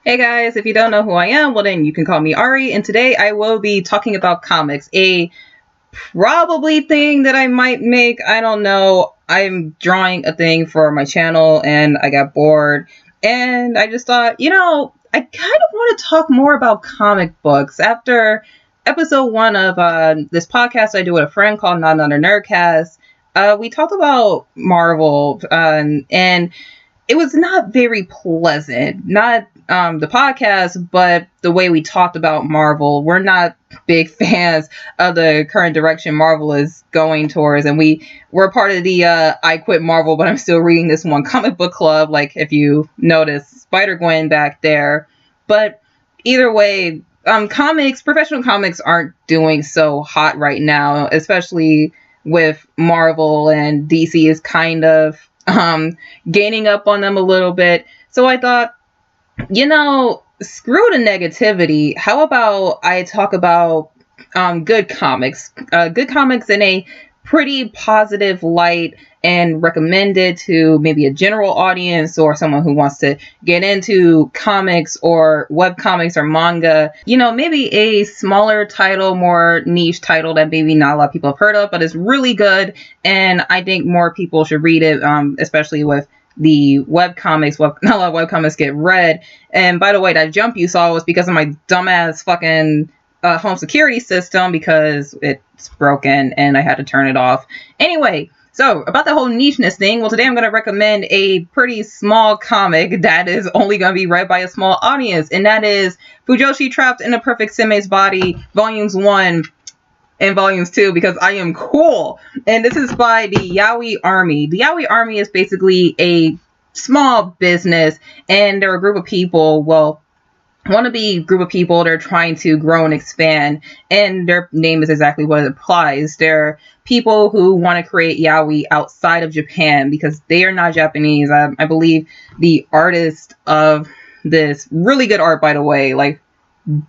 Hey guys, if you don't know who I am, well then you can call me Ari, and today I will be talking about comics, a probably thing that I might make, I don't know. I'm drawing a thing for my channel and I got bored, and I just thought, I kind of want to talk more about comic books. After episode 1 of this podcast I do with a friend called Not Another Nerdcast, we talked about Marvel, and it was not very pleasant. Not the podcast, but the way we talked about Marvel. We're not big fans of the current direction Marvel is going towards, and we're part of the I Quit Marvel, but I'm still reading this one comic book club, like if you notice Spider-Gwen back there. But either way, professional comics aren't doing so hot right now, especially with Marvel, and DC is kind of gaining up on them a little bit. So I thought, screw the negativity. How about I talk about good comics? Good comics in a pretty positive light, and recommend it to maybe a general audience or someone who wants to get into comics or web comics or manga. Maybe a smaller title, more niche title that maybe not a lot of people have heard of, but it's really good, and I think more people should read it, especially with the webcomics. Not a lot of webcomics get read. And by the way, that jump you saw was because of my dumbass fucking home security system, because it's broken and I had to turn it off. Anyway, so about the whole nicheness thing, well, today I'm going to recommend a pretty small comic that is only going to be read by a small audience, and that is Fujoshi Trapped in a Perfect Seme's Body, Volumes 1 and Volumes 2, because I am cool. And this is by the Yaoi Army. The Yaoi Army is basically a small business, and they're a group of people, wannabe group of people. They're trying to grow and expand, and their name is exactly what it implies. They're people who want to create yaoi outside of Japan, because they are not Japanese. I believe the artist of this, really good art, by the way, like,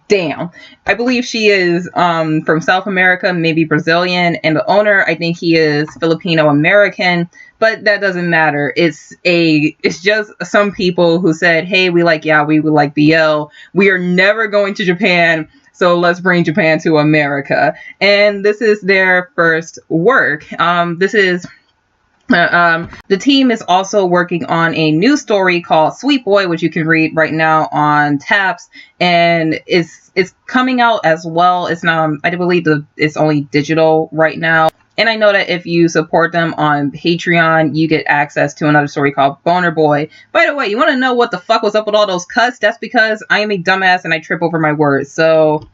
damn. I believe she is from South America, maybe Brazilian, and the owner, I think he is Filipino American, but that doesn't matter. It's just some people who said, hey, we like yaoi, we like BL, we are never going to Japan, so let's bring Japan to America. And this is their first work. The team is also working on a new story called Sweet Boy, which you can read right now on Taps, and it's coming out as well. It's not, I believe it's only digital right now. And I know that if you support them on Patreon, you get access to another story called Boner Boy. By the way, you want to know what the fuck was up with all those cuts? That's because I am a dumbass and I trip over my words, so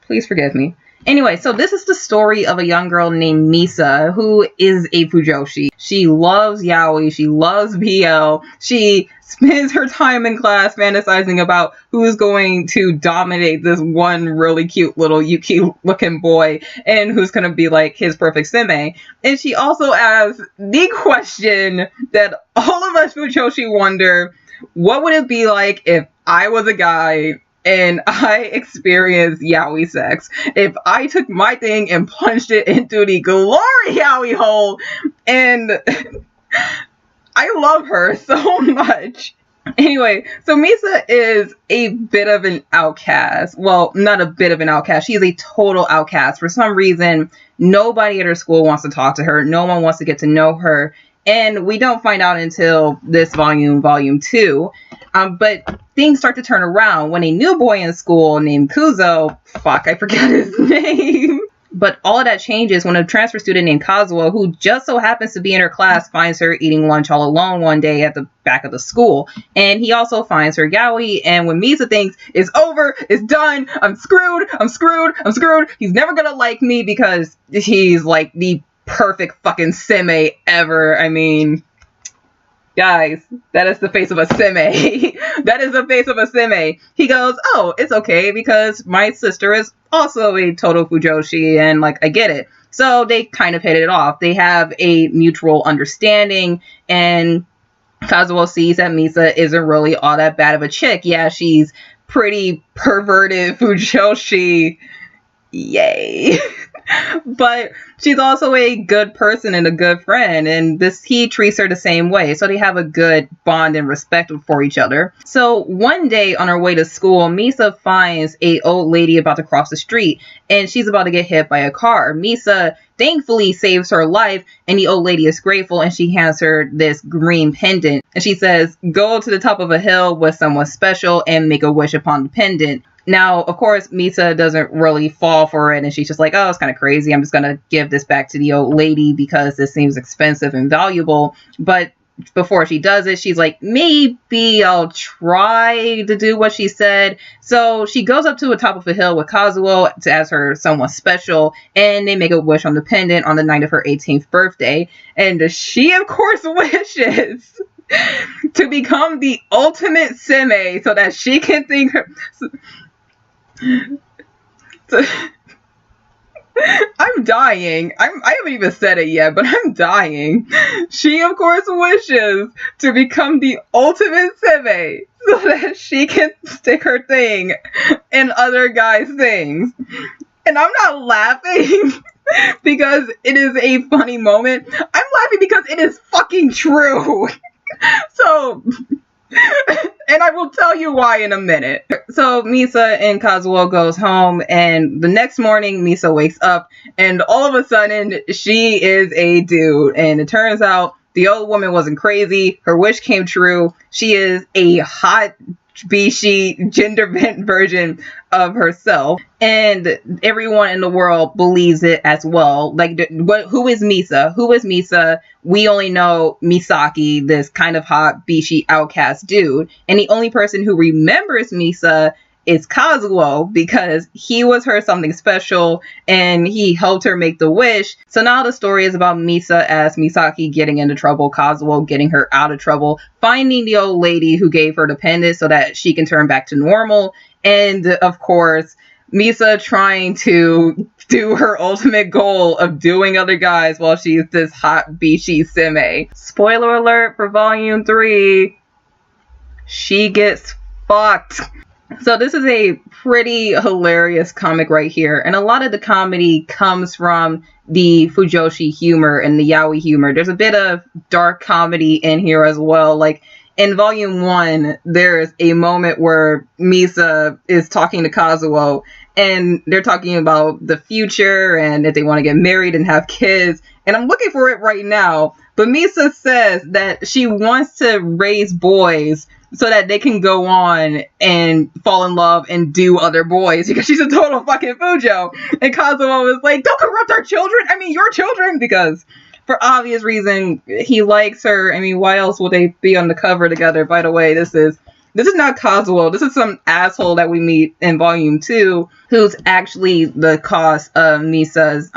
please forgive me. Anyway, so this is the story of a young girl named Misa, who is a Fujoshi. She loves yaoi, she loves BL, she spends her time in class fantasizing about who's going to dominate this one really cute little Yuki looking boy, and who's going to be like his perfect Seme. And she also asks the question that all of us Fujoshi wonder: what would it be like if I was a guy and I experienced yaoi sex? If I took my thing and plunged it into the glory yaoi hole, and I love her so much. Anyway, so Misa is a bit of an outcast. Well, not a bit of an outcast. She is a total outcast. For some reason, nobody at her school wants to talk to her. No one wants to get to know her. And we don't find out until this volume 2. But things start to turn around when a new boy in school named Kuzo, I forget his name. But all of that changes when a transfer student named Kazuo, who just so happens to be in her class, finds her eating lunch all alone one day at the back of the school. And he also finds her yaoi, and when Misa thinks it's over, it's done, I'm screwed, he's never gonna like me because he's like the perfect fucking Seme ever. I mean, guys, that is the face of a Seme. That is the face of a Seme. He goes, oh, it's okay because my sister is also a total Fujoshi, and like, I get it. So they kind of hit it off. They have a mutual understanding, and Kazuo sees that Misa isn't really all that bad of a chick. Yeah, she's pretty perverted Fujoshi. Yay. But she's also a good person and a good friend, and he treats her the same way. So they have a good bond and respect for each other. So one day on her way to school, Misa finds a old lady about to cross the street, and she's about to get hit by a car. Misa thankfully saves her life, and the old lady is grateful, and she hands her this green pendant, and she says, "Go to the top of a hill with someone special and make a wish upon the pendant." Now, of course, Misa doesn't really fall for it, and she's just like, "Oh, it's kind of crazy. I'm just going to give this back to the old lady because this seems expensive and valuable." But before she does it, she's like, "Maybe I'll try to do what she said." So she goes up to the top of a hill with Kazuo to ask her someone special, and they make a wish on the pendant on the night of her 18th birthday. And she, of course, wishes to become the ultimate Seme so that she can think her... I'm dying. I haven't even said it yet, but I'm dying. She, of course, wishes to become the ultimate Seme so that she can stick her thing in other guys' things. And I'm not laughing because it is a funny moment. I'm laughing because it is fucking true. So... and I will tell you why in a minute. So Misa and Kazuo goes home, and the next morning Misa wakes up, and all of a sudden she is a dude. And it turns out the old woman wasn't crazy. Her wish came true. She is a hot, bishi, gender bent version of herself, and everyone in the world believes it as well. Like, who is Misa? Who is Misa? We only know Misaki, this kind of hot, bishi, outcast dude, and the only person who remembers Misa is Kazuo, because he was her something special and he helped her make the wish. So now the story is about Misa as Misaki getting into trouble, Kazuo getting her out of trouble, finding the old lady who gave her the pendant so that she can turn back to normal, and of course Misa trying to do her ultimate goal of doing other guys while she's this hot bishi Seme. Spoiler alert for volume 3, she gets fucked. So this is a pretty hilarious comic right here, and a lot of the comedy comes from the Fujoshi humor and the Yaoi humor. There's a bit of dark comedy in here as well. Like in volume 1, there's a moment where Misa is talking to Kazuo, and they're talking about the future and if they want to get married and have kids. And I'm looking for it right now, but Misa says that she wants to raise boys so that they can go on and fall in love and do other boys, because she's a total fucking Fujo. And Kazuo was like, "Don't corrupt our children. I mean, your children," because for obvious reason, he likes her. I mean, why else would they be on the cover together? By the way, this is not Kazuo. This is some asshole that we meet in volume 2 who's actually the cause of Misa's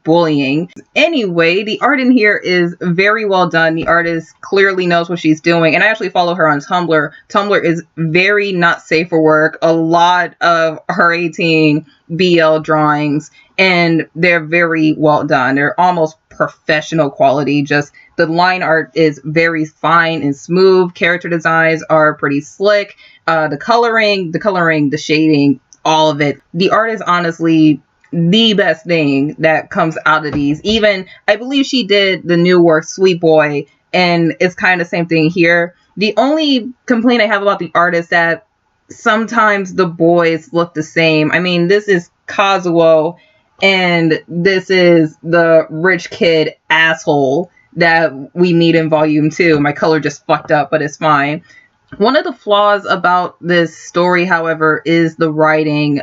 bullying. Anyway, the art in here is very well done. The artist clearly knows what she's doing. And I actually follow her on Tumblr. Tumblr is very not safe for work. A lot of her 18 BL drawings, and they're very well done. They're almost professional quality. Just the line art is very fine and smooth. Character designs are pretty slick. The coloring, the shading, all of it. The art is honestly the best thing that comes out of these. Even, I believe she did the new work, Sweet Boy, and it's kind of the same thing here. The only complaint I have about the art is that sometimes the boys look the same. I mean, this is Kazuo, and this is the rich kid asshole that we meet in volume 2. My color just fucked up, but it's fine. One of the flaws about this story, however, is the writing.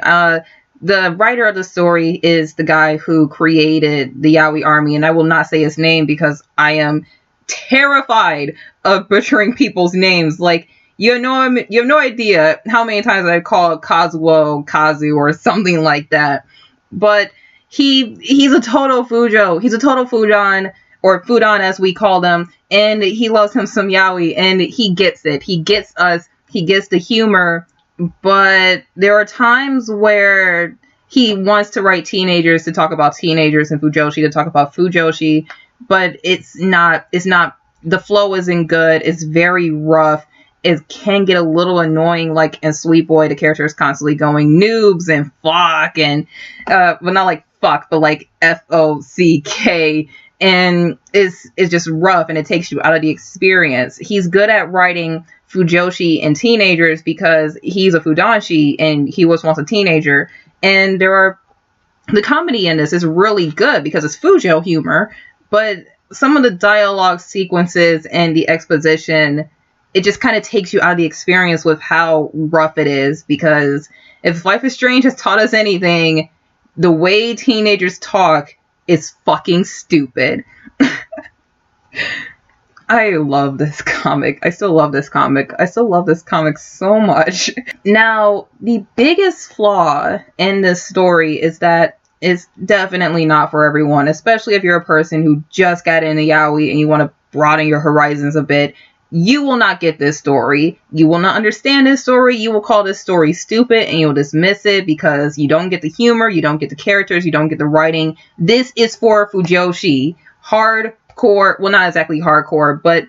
The writer of the story is the guy who created the Yaoi Army, and I will not say his name because I am terrified of butchering people's names. Like, you have no idea how many times I call Kazuo Kazu or something like that. But he's a total Fujo. He's a total Fujon, or Fudan as we call them, and he loves him some yaoi, and he gets it. He gets us. He gets the humor, but there are times where he wants to write teenagers to talk about teenagers and Fujoshi to talk about Fujoshi, but it's not, the flow isn't good. It's very rough. It can get a little annoying, like in Sweet Boy, the character is constantly going noobs and fuck, and, but not like fuck, but like FOCK, and is just rough, and it takes you out of the experience. He's good at writing Fujoshi and teenagers because he's a Fudanshi and he was once a teenager, and the comedy in this is really good because it's Fujo humor, but some of the dialogue sequences and the exposition, it just kind of takes you out of the experience with how rough it is, because if Life is Strange has taught us anything, the way teenagers talk is fucking stupid. I love this comic. I still love this comic. I still love this comic so much. Now, the biggest flaw in this story is that it's definitely not for everyone, especially if you're a person who just got into yaoi and you want to broaden your horizons a bit. You will not get this story. You will not understand this story. You will call this story stupid and you'll dismiss it because you don't get the humor, you don't get the characters, you don't get the writing. This is for Fujoshi. Hardcore, well, not exactly hardcore, but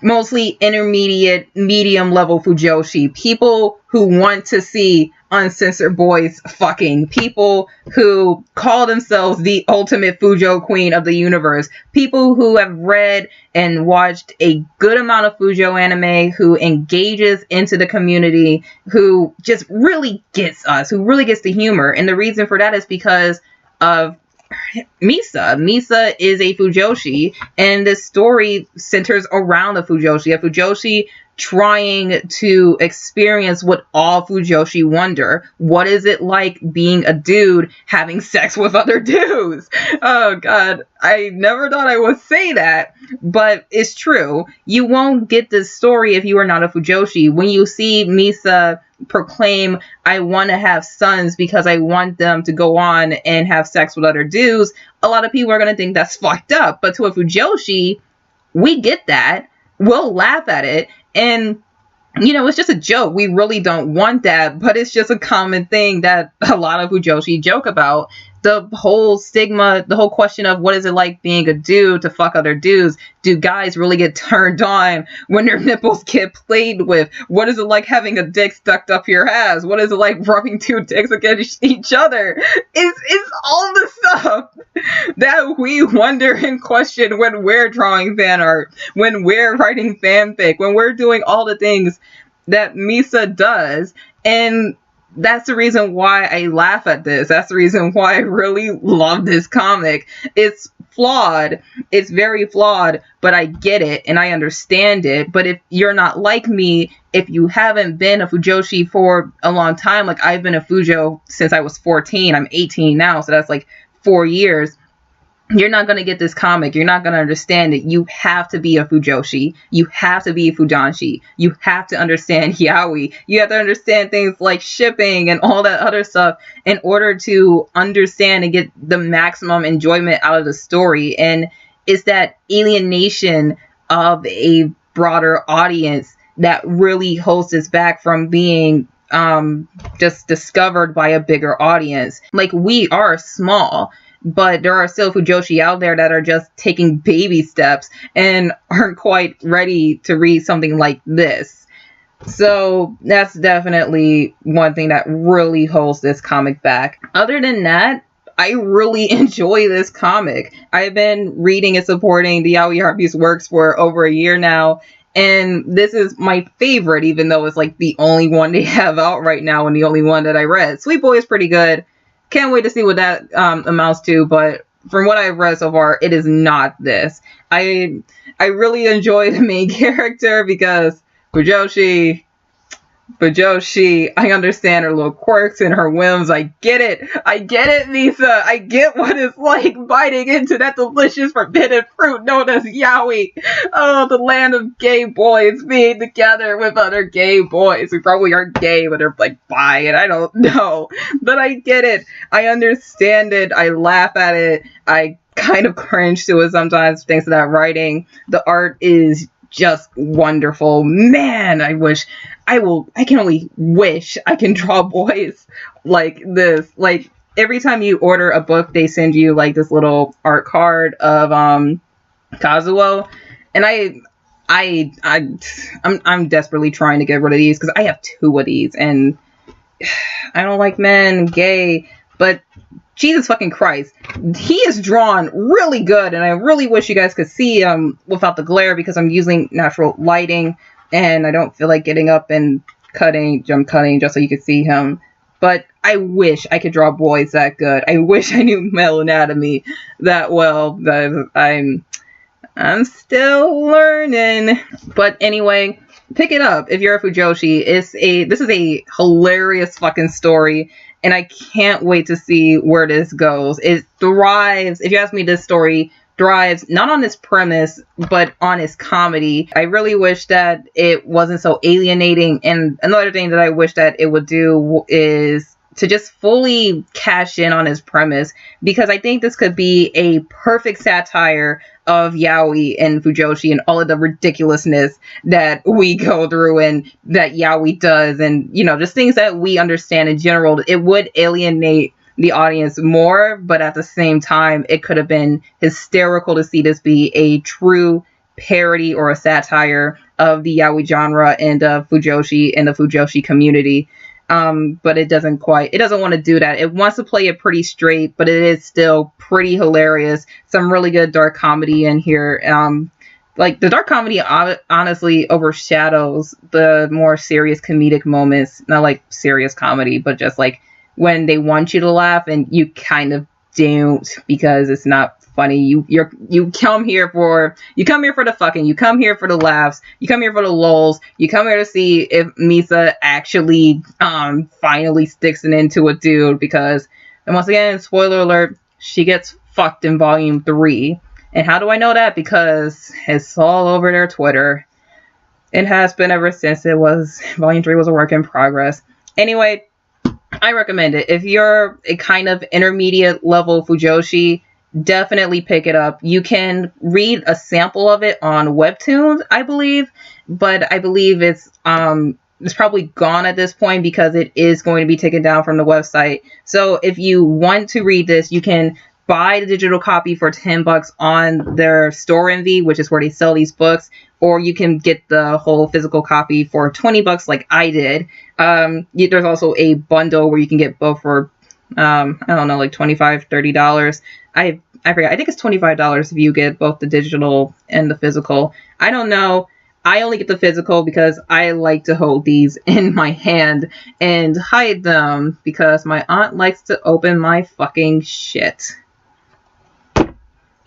mostly intermediate, medium level Fujoshi. People who want to see uncensored boys fucking. People who call themselves the ultimate Fujo queen of the universe. People who have read and watched a good amount of Fujo anime, who engages into the community, who just really gets us, who really gets the humor. And the reason for that is because of Misa. Misa is a Fujoshi, and this story centers around a Fujoshi. A Fujoshi trying to experience what all Fujoshi wonder. What is it like being a dude having sex with other dudes? Oh god, I never thought I would say that, but it's true. You won't get this story if you are not a Fujoshi. When you see Misa proclaim, I want to have sons because I want them to go on and have sex with other dudes, a lot of people are going to think that's fucked up. But to a Fujoshi, we get that. We'll laugh at it. And, you know, it's just a joke. We really don't want that, but it's just a common thing that a lot of Fujoshi joke about. The whole stigma, the whole question of what is it like being a dude to fuck other dudes? Do guys really get turned on when their nipples get played with? What is it like having a dick stuck up your ass? What is it like rubbing two dicks against each other? It's all the stuff that we wonder and question when we're drawing fan art, when we're writing fanfic, when we're doing all the things that Misa does. And that's the reason why I laugh at this. That's the reason why I really love this comic. It's flawed. It's very flawed, but I get it and I understand it. But if you're not like me, if you haven't been a Fujoshi for a long time, like I've been a Fujo since I was 14. I'm 18 now, so that's like 4 years. You're not going to get this comic. You're not going to understand it. You have to be a Fujoshi. You have to be a Fudanshi. You have to understand yaoi. You have to understand things like shipping and all that other stuff in order to understand and get the maximum enjoyment out of the story. And it's that alienation of a broader audience that really holds us back from being just discovered by a bigger audience. Like, we are small, but there are still Fujoshi out there that are just taking baby steps and aren't quite ready to read something like this. So that's definitely one thing that really holds this comic back. Other than that, I really enjoy this comic. I've been reading and supporting the Yaoi Army's works for over a year now, and this is my favorite, even though it's like the only one they have out right now and the only one that I read. Sweet Boy is pretty good. Can't wait to see what that amounts to, but from what I've read so far, it is not this. I really enjoy the main character because Fujoshi, I understand her little quirks and her whims. I get it, Misa. I get what it's like biting into that delicious forbidden fruit known as yaoi. Oh, the land of gay boys being together with other gay boys who probably are gay, but they're like bi, and I don't know. But I get it. I understand it. I laugh at it. I kind of cringe to it sometimes thanks to that writing. The art is just wonderful. Man, I can only wish I can draw boys like this. Like, every time you order a book, they send you like this little art card of Kazuo, and I'm desperately trying to get rid of these because I have 2 of these, and I don't like men, gay, but Jesus fucking Christ. He is drawn really good, and I really wish you guys could see him without the glare because I'm using natural lighting, and I don't feel like getting up and jump cutting just so you could see him. But I wish I could draw boys that good. I wish I knew male anatomy that well. But I'm still learning. But anyway, pick it up if you're a Fujoshi. This is a hilarious fucking story, and I can't wait to see where this goes. It thrives. If you ask me, this story thrives not on its premise, but on its comedy. I really wish that it wasn't so alienating. And another thing that I wish that it would do is to just fully cash in on its premise, because I think this could be a perfect satire of yaoi and Fujoshi and all of the ridiculousness that we go through and that yaoi does, and just things that we understand in general. It would alienate the audience more, but at the same time, it could have been hysterical to see this be a true parody or a satire of the yaoi genre and Fujoshi and the Fujoshi community. But it doesn't want to do that. It wants to play it pretty straight, but it is still pretty hilarious. Some really good dark comedy in here. Like the dark comedy honestly overshadows the more serious comedic moments. Not like serious comedy, but just like when they want you to laugh and you kind of don't because it's not funny. You come here for the fucking, you come here for the laughs, you come here for the lulz, you come here to see if Misa actually finally sticks it into a dude, because, and once again, spoiler alert, she gets fucked in volume 3. And how do I know that? Because it's all over their Twitter. It has been ever since volume 3 was a work in progress. Anyway, I recommend it. If you're a kind of intermediate level Fujoshi, definitely pick it up. You can read a sample of it on Webtoons, I believe, but I believe it's probably gone at this point because it is going to be taken down from the website. So if you want to read this, you can buy the digital copy for $10 on their store envy, which is where they sell these books, or you can get the whole physical copy for $20 like I did. There's also a bundle where you can get both for I don't know, like $25, $30. I forget. I think it's $25 if you get both the digital and the physical. I don't know. I only get the physical because I like to hold these in my hand and hide them because my aunt likes to open my fucking shit.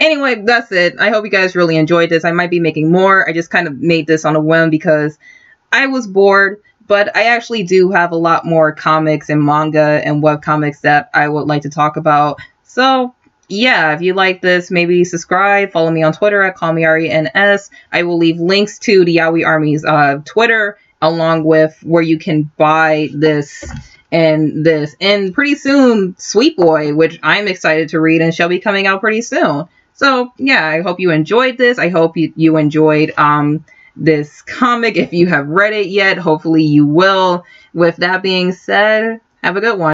Anyway, that's it. I hope you guys really enjoyed this. I might be making more. I just kind of made this on a whim because I was bored. But I actually do have a lot more comics and manga and webcomics that I would like to talk about. So, yeah, if you like this, maybe subscribe. Follow me on Twitter at CallMeAriNS. I will leave links to the Yaoi Army's Twitter, along with where you can buy this. And pretty soon, Sweet Boy, which I'm excited to read and shall be coming out pretty soon. So, yeah, I hope you enjoyed this. I hope you enjoyed this comic. If you have read it yet, hopefully you will. With that being said, have a good one.